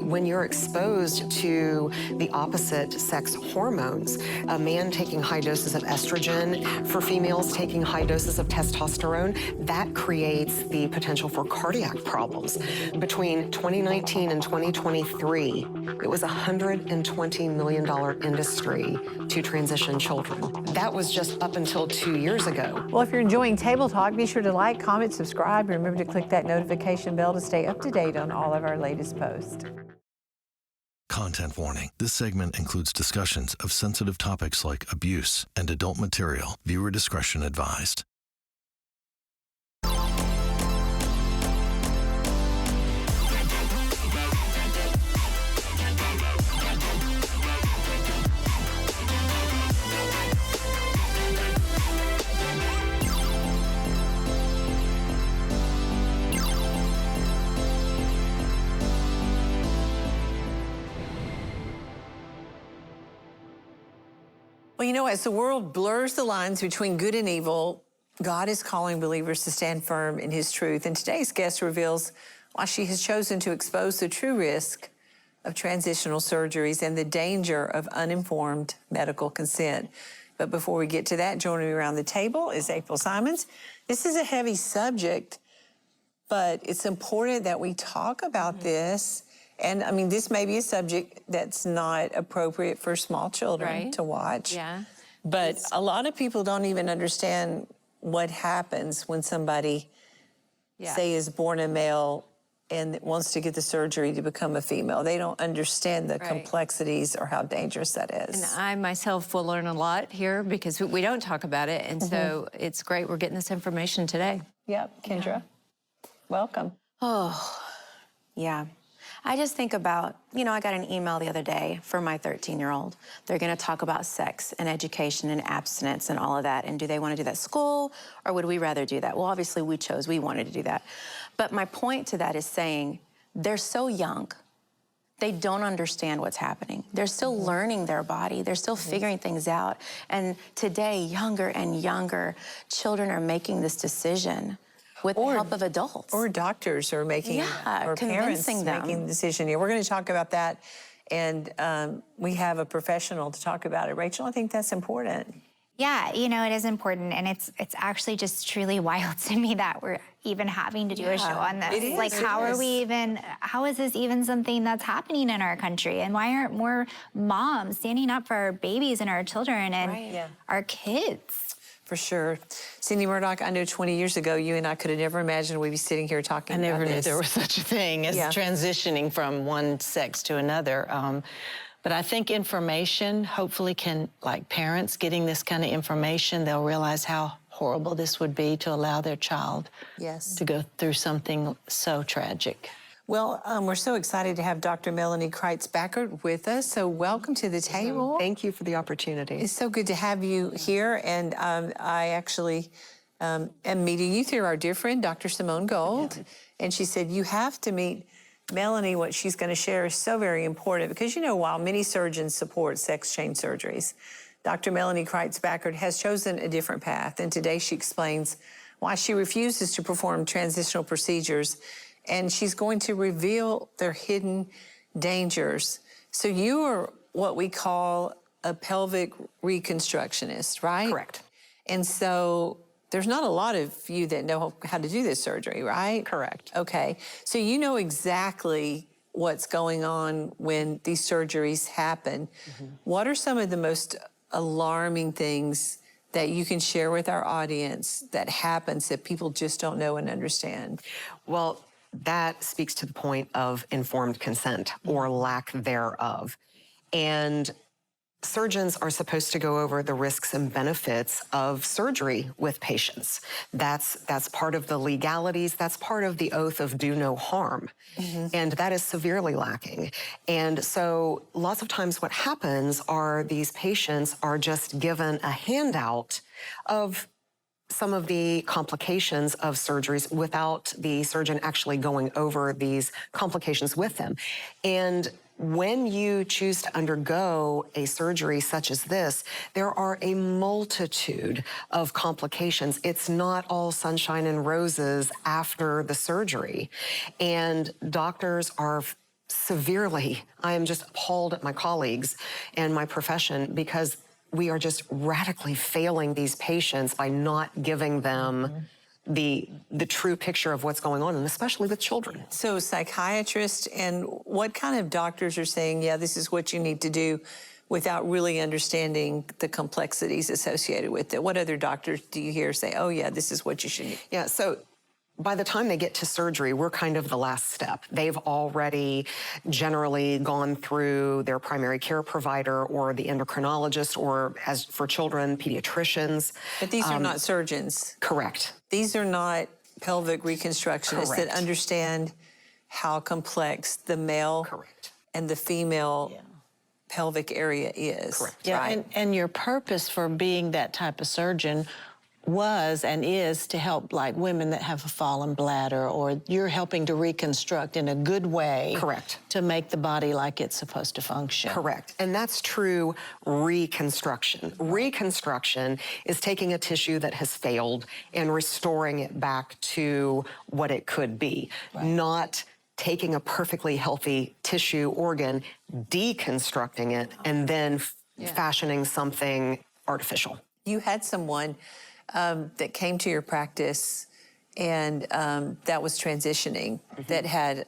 When you're exposed to the opposite sex hormones, a man taking high doses of estrogen, for females taking high doses of testosterone, that creates the potential for cardiac problems. Between 2019 and 2023, it was a $120 million industry to transition children. That was just up until 2 years ago. Well, if you're enjoying Table Talk, be sure to like, comment, subscribe. Remember to click that notification bell to stay up to date on all of our latest posts. Content warning. This segment includes discussions of sensitive topics like abuse and adult material. Viewer discretion advised. Well, you know, as the world blurs the lines between good and evil, God is calling believers to stand firm in his truth. And today's guest reveals why she has chosen to expose the true risk of transitional surgeries and the danger of uninformed medical consent. But before we get to that, joining me around the table is April Simons. This is a heavy subject, but it's important that we talk about this. And I mean, this may be a subject that's not appropriate for small children to watch. Yeah. But a lot of people don't even understand what happens when somebody, say, is born a male and wants to get the surgery to become a female. They don't understand the complexities or how dangerous that is. And I myself will learn a lot here because we don't talk about it. And so it's great we're getting this information today. Yep, Kendra, welcome. Oh, yeah. I just think about, you know, I got an email the other day from my 13-year-old. They're going to talk about sex and education and abstinence and all of that. And do they want to do that at school, or would we rather do that? Well, obviously we wanted to do that. But my point to that is saying they're so young. They don't understand what's happening. They're still learning their body. They're still figuring things out. And today, younger and younger children are making this decision with the help of adults. Or doctors are making, or parents making the decision. Yeah, we're going to talk about that, and we have a professional to talk about it. Rachel, I think that's important. Yeah, you know, it is important, and it's actually just truly wild to me that we're even having to do a show on this. It is, like, how is this even something that's happening in our country? And why aren't more moms standing up for our babies and our children and our kids? For sure. Cindy Murdoch, I know 20 years ago, you and I could have never imagined we'd be sitting here talking about this. I never knew there was such a thing as transitioning from one sex to another. But I think information hopefully can, like parents getting this kind of information, they'll realize how horrible this would be to allow their child to go through something so tragic. Well, we're so excited to have Dr. Melanie Crites-Bachert with us. So welcome to the table. Thank you for the opportunity. It's so good to have you here. And I actually am meeting you through our dear friend, Dr. Simone Gold. And she said, you have to meet Melanie. What she's going to share is so very important because, you know, while many surgeons support sex change surgeries, Dr. Melanie Crites-Bachert has chosen a different path. And today she explains why she refuses to perform transitional procedures, and she's going to reveal their hidden dangers. So you are what we call a pelvic reconstructionist, right? Correct. And so there's not a lot of you that know how to do this surgery, right? Correct. Okay. So you know exactly what's going on when these surgeries happen. What are some of the most alarming things that you can share with our audience that happens that people just don't know and understand? Well, that speaks to the point of informed consent or lack thereof. And surgeons are supposed to go over the risks and benefits of surgery with patients. That's part of the legalities. That's part of the oath of do no harm. And that is severely lacking. And so lots of times what happens are these patients are just given a handout of some of the complications of surgeries without the surgeon actually going over these complications with them. And when you choose to undergo a surgery such as this, there are a multitude of complications. It's not all sunshine and roses after the surgery. And doctors are severely, I am just appalled at my colleagues and my profession because we are just radically failing these patients by not giving them the true picture of what's going on, and especially with children. So psychiatrists and what kind of doctors are saying, yeah, this is what you need to do without really understanding the complexities associated with it? What other doctors do you hear say, oh yeah, this is what you should do? Yeah, so by the time they get to surgery, we're kind of the last step. They've already generally gone through their primary care provider or the endocrinologist, or as for children, pediatricians. But these are not surgeons. Correct. These are not pelvic reconstructionists that understand how complex the male and the female pelvic area is. Correct. Yeah, right? and your purpose for being that type of surgeon was and is to help like women that have a fallen bladder, or you're helping to reconstruct in a good way. Correct. To make the body like it's supposed to function. Correct. And that's true reconstruction. Reconstruction is taking a tissue that has failed and restoring it back to what it could be, not taking a perfectly healthy tissue organ, deconstructing it, and then fashioning something artificial. You had someone that came to your practice and that was transitioning, that had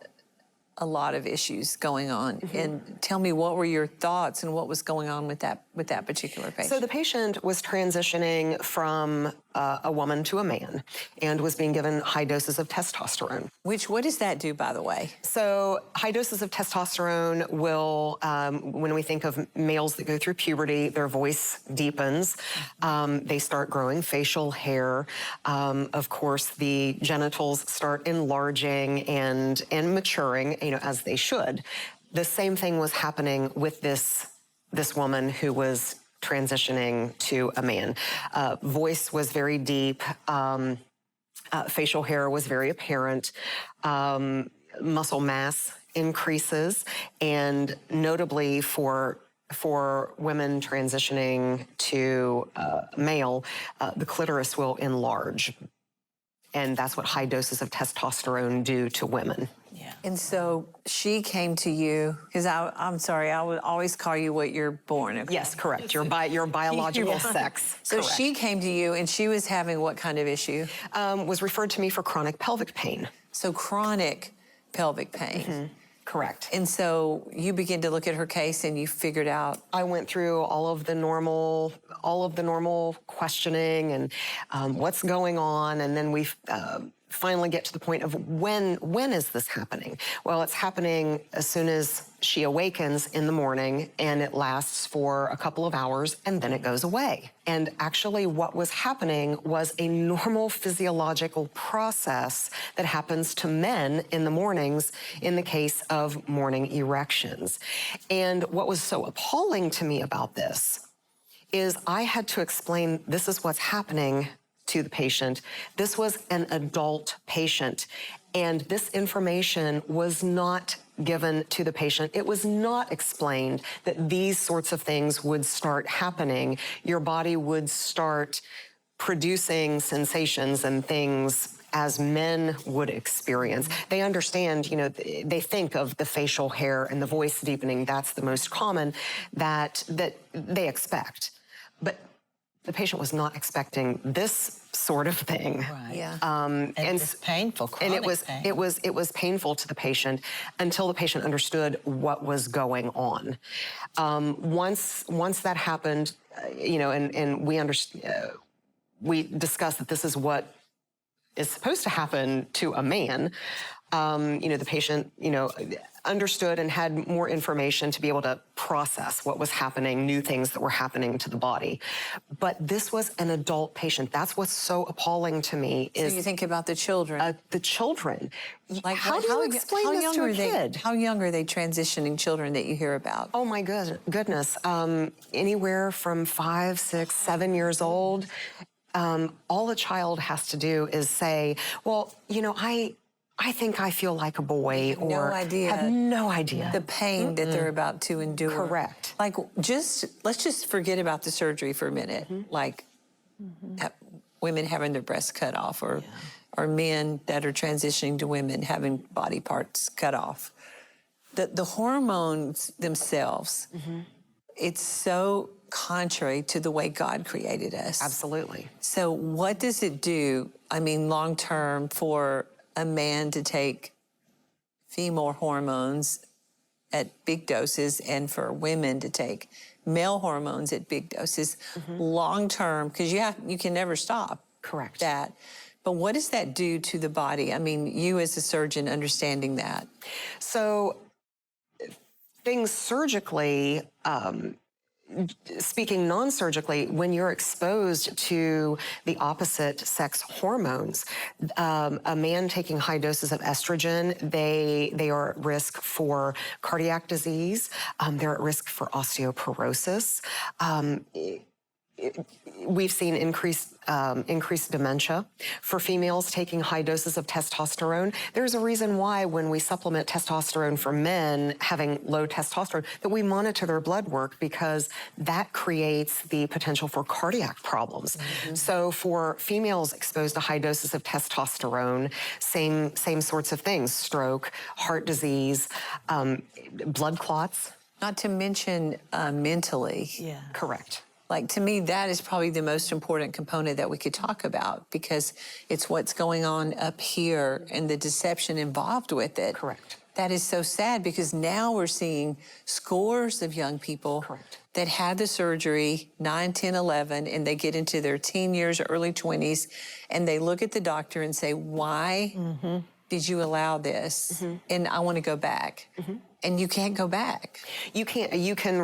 a lot of issues going on. And tell me, what were your thoughts and what was going on with that particular patient? So the patient was transitioning from a woman to a man and was being given high doses of testosterone. What does that do, by the way? So high doses of testosterone will, when we think of males that go through puberty, their voice deepens. They start growing facial hair. Of course, the genitals start enlarging and maturing, as they should. The same thing was happening with this woman who was transitioning to a man. Voice was very deep. Facial hair was very apparent. Muscle mass increases, and notably for women transitioning to male, the clitoris will enlarge. And that's what high doses of testosterone do to women. Yeah. And so she came to you, because I'm sorry, I would always call you what you're born. Okay? Yes, correct. Your biological sex. So correct. she came to you, and she was having what kind of issue? Was referred to me for chronic pelvic pain. So chronic pelvic pain. Mm-hmm. Correct. And so you begin to look at her case and you figured out. I went through all of the normal questioning and what's going on, and then we finally get to the point of when is this happening? Well, it's happening as soon as she awakens in the morning, and it lasts for a couple of hours, and then it goes away. And actually what was happening was a normal physiological process that happens to men in the mornings in the case of morning erections. And what was so appalling to me about this is I had to explain, this is what's happening to the patient. This was an adult patient, and this information was not given to the patient. It was not explained that these sorts of things would start happening. Your body would start producing sensations and things as men would experience. They understand, they think of the facial hair and the voice deepening. That's the most common that they expect. But the patient was not expecting this sort of thing. Right. Yeah. And it's painful, and pain. it was painful to the patient until the patient understood what was going on. Once that happened, and we discussed that this is what is supposed to happen to a man. The patient, understood and had more information to be able to process what was happening, new things that were happening to the body. But this was an adult patient. That's what's so appalling to me is— So you think about the children. The children. Like, how do you explain this to a kid? How young are they transitioning children that you hear about? Oh my goodness. Anywhere from 5, 6, 7 years old. All a child has to do is say, well, I think I feel like a boy, or have no idea the pain that they're about to endure. Correct. Like, let's just forget about the surgery for a minute. Like women having their breasts cut off, or men that are transitioning to women having body parts cut off. the hormones themselves, it's so contrary to the way God created us. Absolutely. So what does it do, I mean, long term for a man to take female hormones at big doses and for women to take male hormones at big doses long term, because you can never stop that. But what does that do to the body? I mean, you as a surgeon understanding that. So things surgically, speaking non-surgically, when you're exposed to the opposite sex hormones, a man taking high doses of estrogen, they are at risk for cardiac disease. They're at risk for osteoporosis. We've seen increased dementia. For females taking high doses of testosterone, there's a reason why when we supplement testosterone for men having low testosterone, that we monitor their blood work, because that creates the potential for cardiac problems. So for females exposed to high doses of testosterone, same sorts of things: stroke, heart disease, blood clots. Not to mention mentally. Yeah. Correct. Like, to me, that is probably the most important component that we could talk about, because it's what's going on up here and the deception involved with it. Correct. That is so sad, because now we're seeing scores of young people that had the surgery, 9, 10, 11, and they get into their teen years or early 20s, and they look at the doctor and say, why did you allow this? And I want to go back. And you can't go back. You can't. You can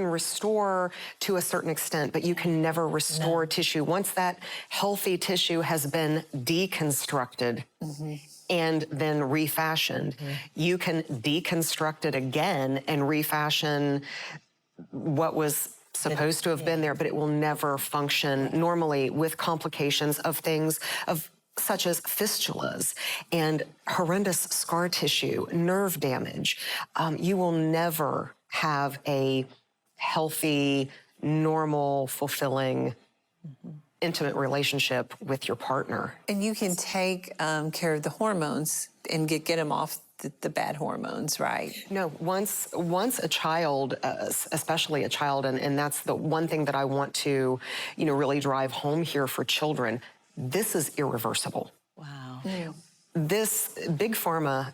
restore to a certain extent, but you can never restore tissue. Once that healthy tissue has been deconstructed and then refashioned, you can deconstruct it again and refashion what was supposed to have been there, but it will never function normally, with complications of things such as fistulas and horrendous scar tissue, nerve damage. You will never have a healthy, normal, fulfilling, intimate relationship with your partner. And you can take care of the hormones and get them off the bad hormones, right? No, once a child, especially a child, and that's the one thing that I want to, really drive home here for children, this is irreversible. Wow. This big pharma,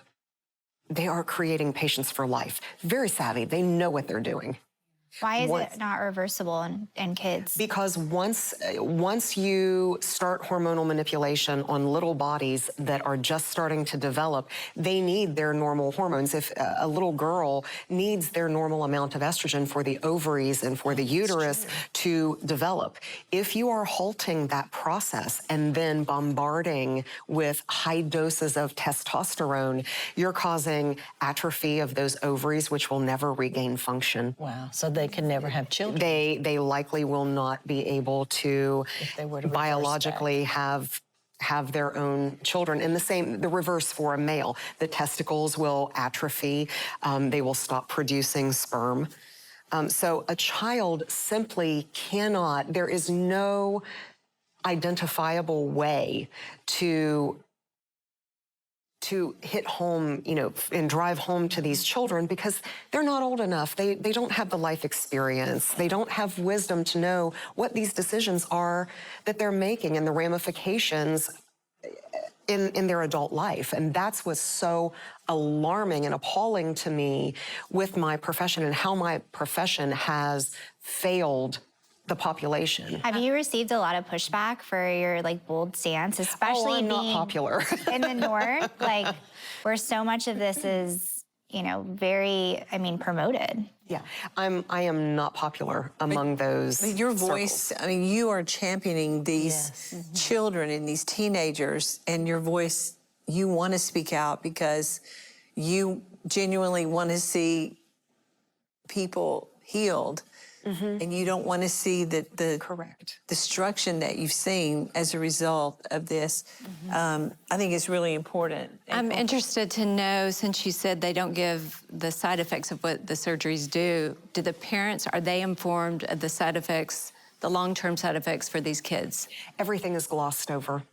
they are creating patients for life. Very savvy. They know what they're doing. Why is it not reversible in kids? Because once you start hormonal manipulation on little bodies that are just starting to develop, they need their normal hormones. If a little girl needs their normal amount of estrogen for the ovaries and for the uterus to develop, if you are halting that process and then bombarding with high doses of testosterone, you're causing atrophy of those ovaries, which will never regain function. Wow. So they can never have children. They likely will not be able to biologically have their own children. And the reverse for a male. The testicles will atrophy. They will stop producing sperm. So a child simply cannot, there is no identifiable way to hit home, and drive home to these children, because they're not old enough. They don't have the life experience. They don't have wisdom to know what these decisions are that they're making and the ramifications in their adult life. And that's what's so alarming and appalling to me with my profession, and how my profession has failed the population. Have you received a lot of pushback for your bold stance, especially I'm being not popular in the North, where so much of this is, very, promoted? Yeah, I am not popular among those. Your voice, circles. You are championing these children and these teenagers, and your voice, you want to speak out because you genuinely want to see people healed. And you don't want to see the destruction that you've seen as a result of this. I think it's really important. I'm interested to know, since you said they don't give the side effects of what the surgeries do the parents, are they informed of the side effects, the long-term side effects for these kids? Everything is glossed over.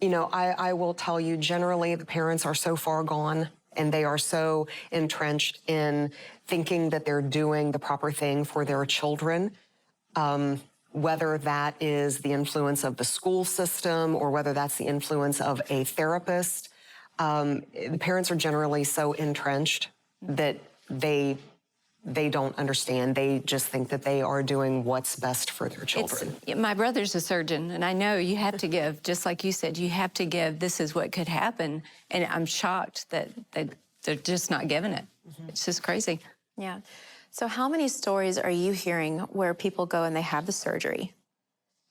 I will tell you, generally, the parents are so far gone And they are so entrenched in thinking that they're doing the proper thing for their children, whether that is the influence of the school system or whether that's the influence of a therapist. The parents are generally so entrenched that they don't understand. They just think that they are doing what's best for their children. My brother's a surgeon, and I know you have to give, just like you said, you have to give, this is what could happen. And I'm shocked that they're just not giving it. It's just crazy. Yeah. So how many stories are you hearing where people go and they have the surgery,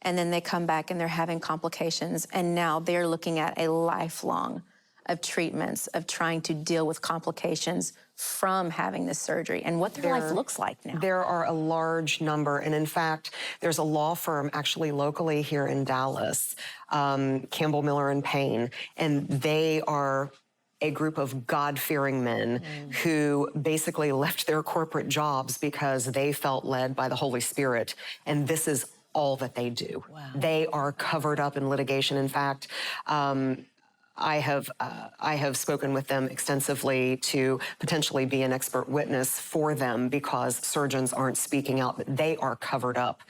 and then they come back and they're having complications, and now they're looking at a lifelong of treatments, of trying to deal with complications from having this surgery and what their life looks like now? There are a large number, and in fact, there's a law firm actually locally here in Dallas, Campbell, Miller and Payne, and they are a group of God-fearing men who basically left their corporate jobs because they felt led by the Holy Spirit, and this is all that they do. Wow. They are covered up in litigation. In fact, I have spoken with them extensively to potentially be an expert witness for them because surgeons aren't speaking out, but they are covered up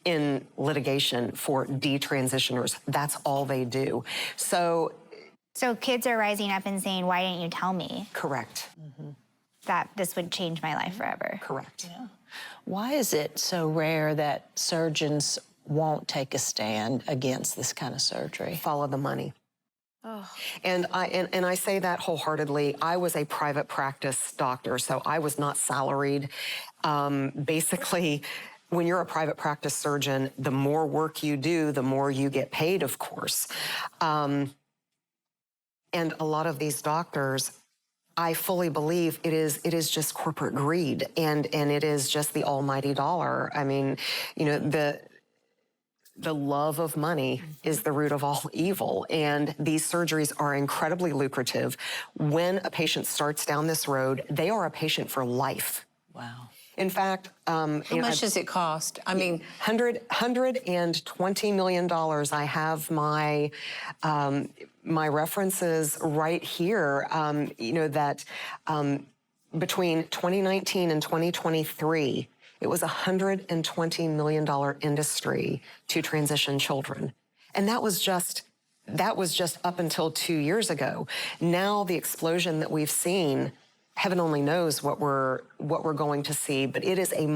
in litigation for detransitioners. That's all they do. So kids are rising up and saying, why didn't you tell me? Correct. That this would change my life forever. Correct. Yeah. Why is it so rare that surgeons won't take a stand against this kind of surgery? Follow the money. Oh. And I say that wholeheartedly. I was a private practice doctor, so I was not salaried. Basically, when you're a private practice surgeon, the more work you do, the more you get paid, of course. And a lot of these doctors, I fully believe it is just corporate greed, and it is just the almighty dollar. I mean, you know, the love of money is the root of all evil, and these surgeries are incredibly lucrative. When a patient starts down this road, they are a patient for life. Wow. In fact, how much does it cost? I mean, $120 million. I have my my references right here. You know that between 2019 and 2023. It was a $120 million industry to transition children. And that was just up until 2 years ago. Now the explosion that we've seen, heaven only knows what we're going to see, but it is a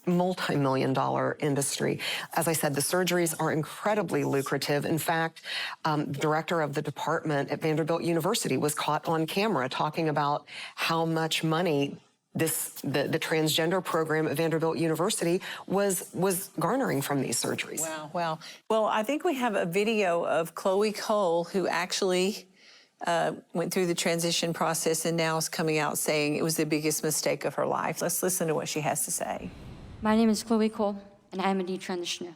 multi-million-dollar industry. As I said, the surgeries are incredibly lucrative. In fact, the director of the department at Vanderbilt University was caught on camera talking about how much money the transgender program at Vanderbilt University was garnering from these surgeries. Wow, wow. Well, I think we have a video of Chloe Cole, who actually went through the transition process and now is coming out saying it was the biggest mistake of her life. Let's listen to what she has to say. My name is Chloe Cole, and I am a detransitioner.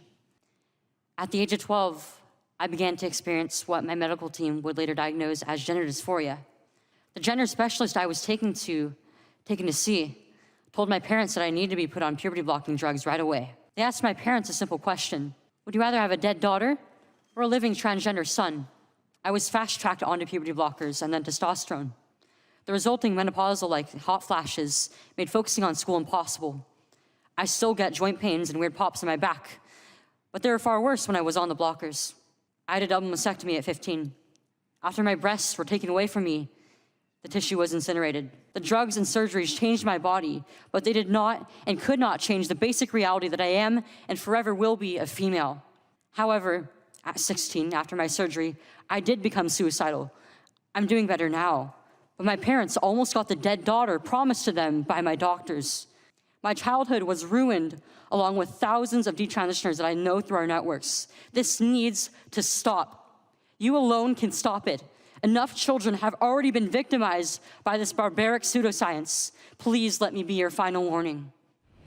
At the age of 12, I began to experience what my medical team would later diagnose as gender dysphoria. The gender specialist I was taken to see told my parents that I needed to be put on puberty-blocking drugs right away. They asked my parents a simple question: would you rather have a dead daughter or a living transgender son? I was fast-tracked onto puberty blockers and then testosterone. The resulting menopausal-like hot flashes made focusing on school impossible. I still get joint pains and weird pops in my back, but they were far worse when I was on the blockers. I had a double mastectomy at 15. After my breasts were taken away from me, the tissue was incinerated. The drugs and surgeries changed my body, but they did not and could not change the basic reality that I am and forever will be a female. However, at 16, after my surgery, I did become suicidal. I'm doing better now, but my parents almost got the dead daughter promised to them by my doctors. My childhood was ruined, along with thousands of detransitioners that I know through our networks. This needs to stop. You alone can stop it. Enough children have already been victimized by this barbaric pseudoscience. Please let me be your final warning.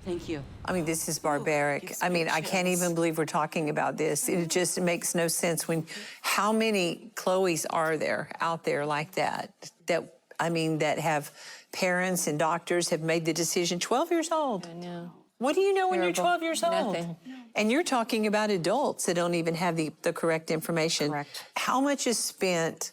Thank you. I mean, this is barbaric. I mean, I can't even believe we're talking about this. It just makes no sense when, how many Chloes are there out there like that, that have parents and doctors have made the decision, 12 years old. I know. What do you know when you're 12 years old? Nothing. And you're talking about adults that don't even have the correct information. Correct. How much is spent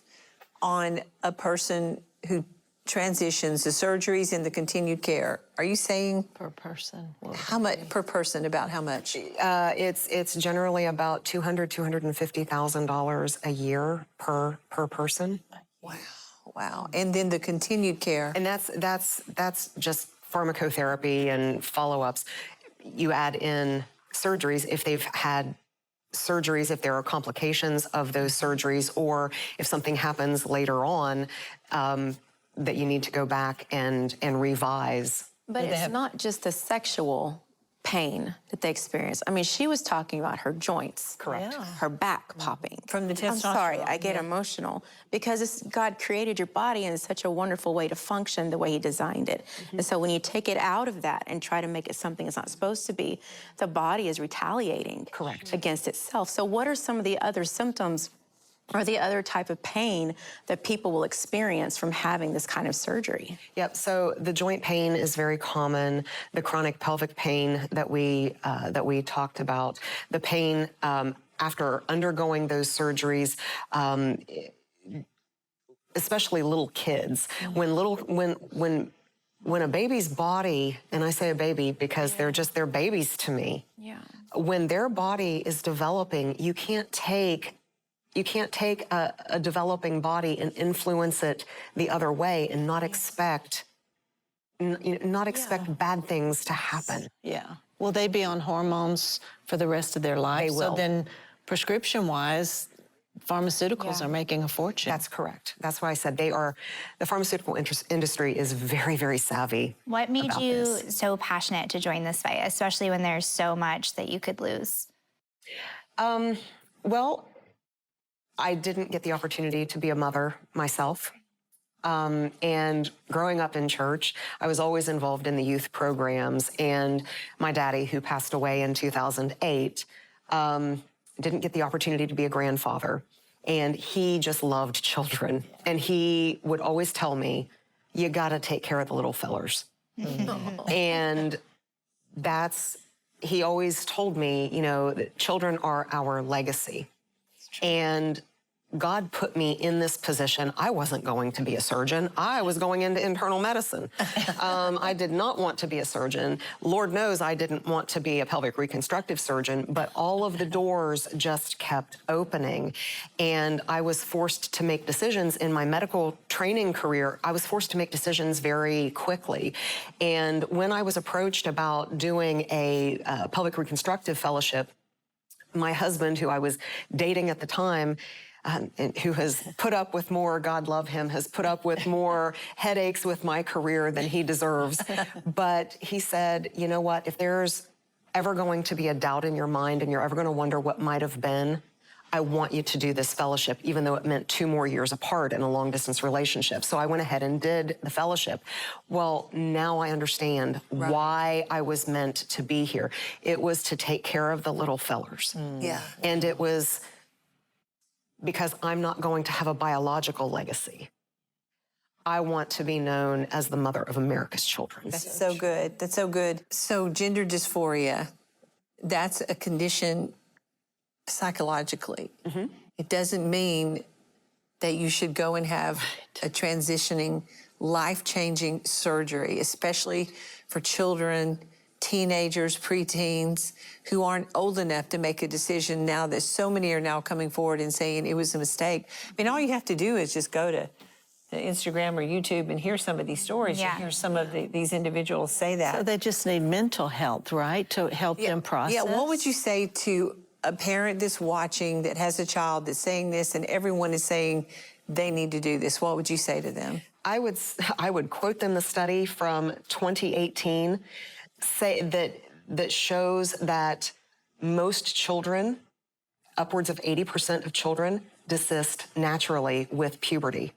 on a person who transitions, the surgeries, and the continued care, are you saying Per person. how much per person? About how much? It's generally about $250,000 a year per person. Wow. And then the continued care. And that's just pharmacotherapy and follow-ups. You add in surgeries if they've had surgeries, if there are complications of those surgeries, or if something happens later on that you need to go back and revise. But it's not just the sexual pain that they experience. I mean, she was talking about her joints. Correct. Yeah. Her back popping. From the I'm sorry, testosterone, I get emotional because God created your body in such a wonderful way to function the way He designed it. And so when you take it out of that and try to make it something it's not supposed to be, the body is retaliating against itself. So what are some of the other symptoms or the other type of pain that people will experience from having this kind of surgery? Yep, so the joint pain is very common, the chronic pelvic pain that we talked about, the pain after undergoing those surgeries, especially little kids. When a baby's body, and I say a baby because they're babies to me. Yeah. When their body is developing, you can't take a developing body and influence it the other way and not expect bad things to happen. Yeah. Will they be on hormones for the rest of their life? They will. So then, prescription-wise, pharmaceuticals are making a fortune. That's correct. That's why I said the pharmaceutical industry is very, very savvy. What made about you this. so passionate to join this fight, especially when there's so much that you could lose? Well, I didn't get the opportunity to be a mother myself. And growing up in church, I was always involved in the youth programs. And my daddy, who passed away in 2008, didn't get the opportunity to be a grandfather. And he just loved children. And he would always tell me, you got to take care of the little fellers. And he always told me, that children are our legacy. And God put me in this position. I wasn't going to be a surgeon. I was going into internal medicine. I did not want to be a surgeon. Lord knows I didn't want to be a pelvic reconstructive surgeon, but all of the doors just kept opening. And I was forced to make decisions in my medical training career. I was forced to make decisions very quickly. And when I was approached about doing a pelvic reconstructive fellowship, my husband, who I was dating at the time, and who has put up with more, God love him, has put up with more headaches with my career than he deserves. But he said, you know what, if there's ever going to be a doubt in your mind and you're ever going to wonder what might have been, I want you to do this fellowship, even though it meant 2 more years apart in a long-distance relationship. So I went ahead and did the fellowship. Well, now I understand why I was meant to be here. It was to take care of the little fellers. Yeah. And it was because I'm not going to have a biological legacy. I want to be known as the mother of America's children. That's so good. That's so good. So gender dysphoria, that's a condition psychologically. It doesn't mean that you should go and have a transitioning, life-changing surgery, especially for children, teenagers, preteens, who aren't old enough to make a decision now that so many are now coming forward and saying it was a mistake. I mean, all you have to do is just go to Instagram or YouTube and hear some of these stories and hear some of these individuals say that. So they just need mental health, right, to help them process? Yeah, what would you say to a parent that's watching that has a child that's saying this and everyone is saying they need to do this? What would you say to them? I would quote them the study from 2018 that shows that most children, upwards of 80% of children, desist naturally with puberty.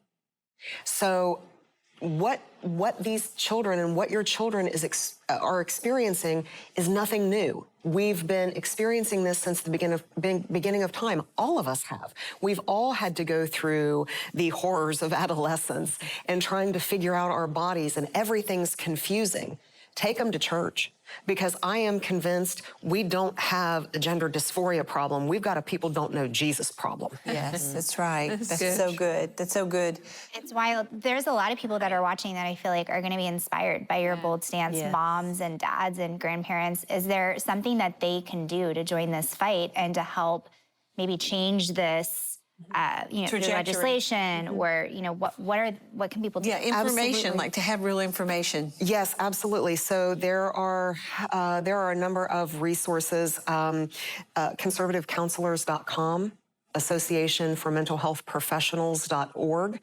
So what these children and what your children are experiencing is nothing new. We've been experiencing this since the beginning of time. All of us have. We've all had to go through the horrors of adolescence and trying to figure out our bodies, and everything's confusing. take them to church, because I am convinced we don't have a gender dysphoria problem. We've got a people don't know Jesus problem. Yes, that's right. That's so good. That's so good. It's wild. There's a lot of people that are watching that I feel like are going to be inspired by your bold stance, moms and dads and grandparents. Is there something that they can do to join this fight and to help maybe change this, through legislation, or what can people do? Yeah, information, like to have real information. Yes, absolutely. So there are a number of resources. Conservativecounselors.com, Association for Mental Health Professionals.org.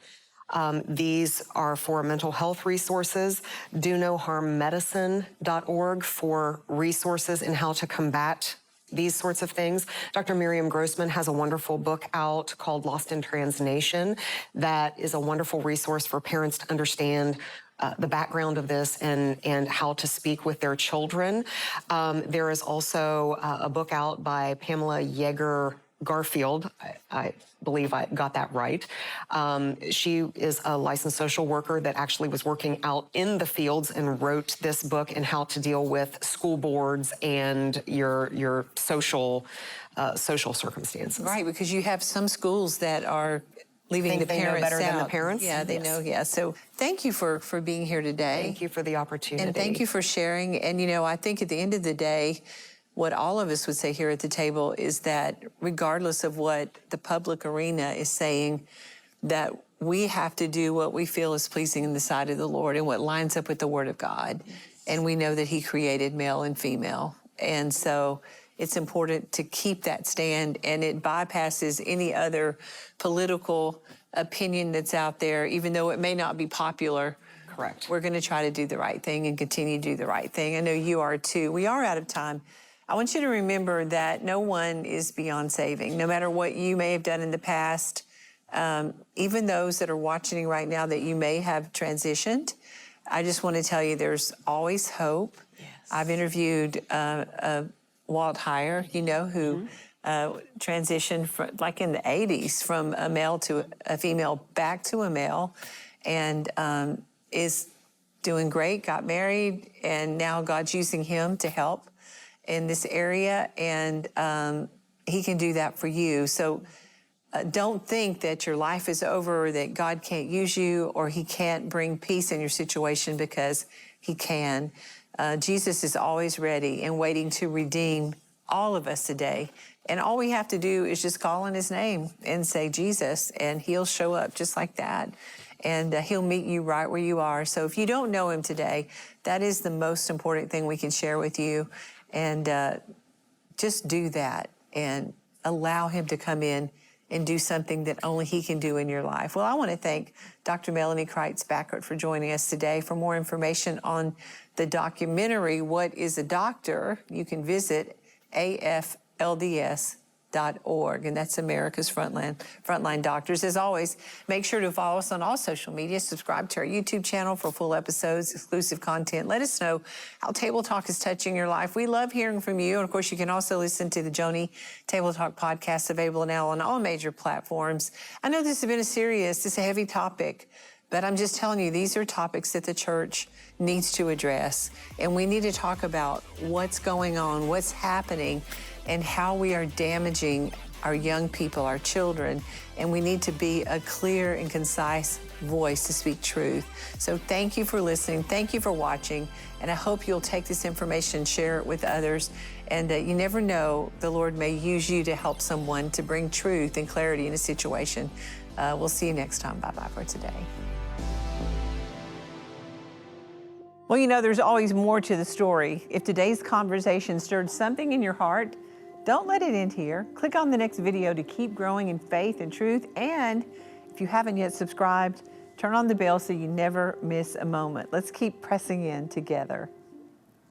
These are for mental health resources. DoNoHarmMedicine.org for resources in how to combat these sorts of things. Dr. Miriam Grossman has a wonderful book out called Lost in Transnation that is a wonderful resource for parents to understand the background of this and how to speak with their children. There is also a book out by Pamela Yeager Garfield. I believe I got that right. She is a licensed social worker that actually was working out in the fields and wrote this book in how to deal with school boards and your social circumstances. Right, because you have some schools that are leaving the parents know better out. than the parents. Yeah, they know. Yeah. So thank you for being here today. Thank you for the opportunity. And thank you for sharing. And I think at the end of the day, what all of us would say here at the table is that regardless of what the public arena is saying, that we have to do what we feel is pleasing in the sight of the Lord and what lines up with the Word of God. Yes. And we know that He created male and female. And so it's important to keep that stand, and it bypasses any other political opinion that's out there, even though it may not be popular. Correct. We're going to try to do the right thing and continue to do the right thing. I know you are too. We are out of time. I want you to remember that no one is beyond saving, no matter what you may have done in the past. Even those that are watching right now that you may have transitioned, I just want to tell you there's always hope. Yes. I've interviewed Walt Heyer, who transitioned from, like in the 80s, from a male to a female back to a male, and is doing great, got married, and now God's using him to help in this area, and He can do that for you. So don't think that your life is over, or that God can't use you, or He can't bring peace in your situation, because He can. Jesus is always ready and waiting to redeem all of us today. And all we have to do is just call on His name and say Jesus, and He'll show up just like that. And He'll meet you right where you are. So if you don't know Him today, that is the most important thing we can share with you. And just do that and allow Him to come in and do something that only He can do in your life. Well, I want to thank Dr. Melanie Crites-Bachert for joining us today. For more information on the documentary, What is a Doctor?, you can visit AFLDS.org, and that's America's Frontline Doctors. As always, make sure to follow us on all social media, subscribe to our YouTube channel for full episodes, exclusive content. Let us know how Table Talk is touching your life. We love hearing from you. And of course, you can also listen to the Joni Table Talk podcast, available now on all major platforms. I know this has been it's a heavy topic, but I'm just telling you, these are topics that the church needs to address. And we need to talk about what's going on, what's happening, and how we are damaging our young people, our children. And we need to be a clear and concise voice to speak truth. So thank you for listening. Thank you for watching. And I hope you'll take this information, share it with others. And you never know, the Lord may use you to help someone to bring truth and clarity in a situation. We'll see you next time. Bye-bye for today. Well, there's always more to the story. If today's conversation stirred something in your heart, don't let it end here. Click on the next video to keep growing in faith and truth. And if you haven't yet subscribed, turn on the bell so you never miss a moment. Let's keep pressing in together.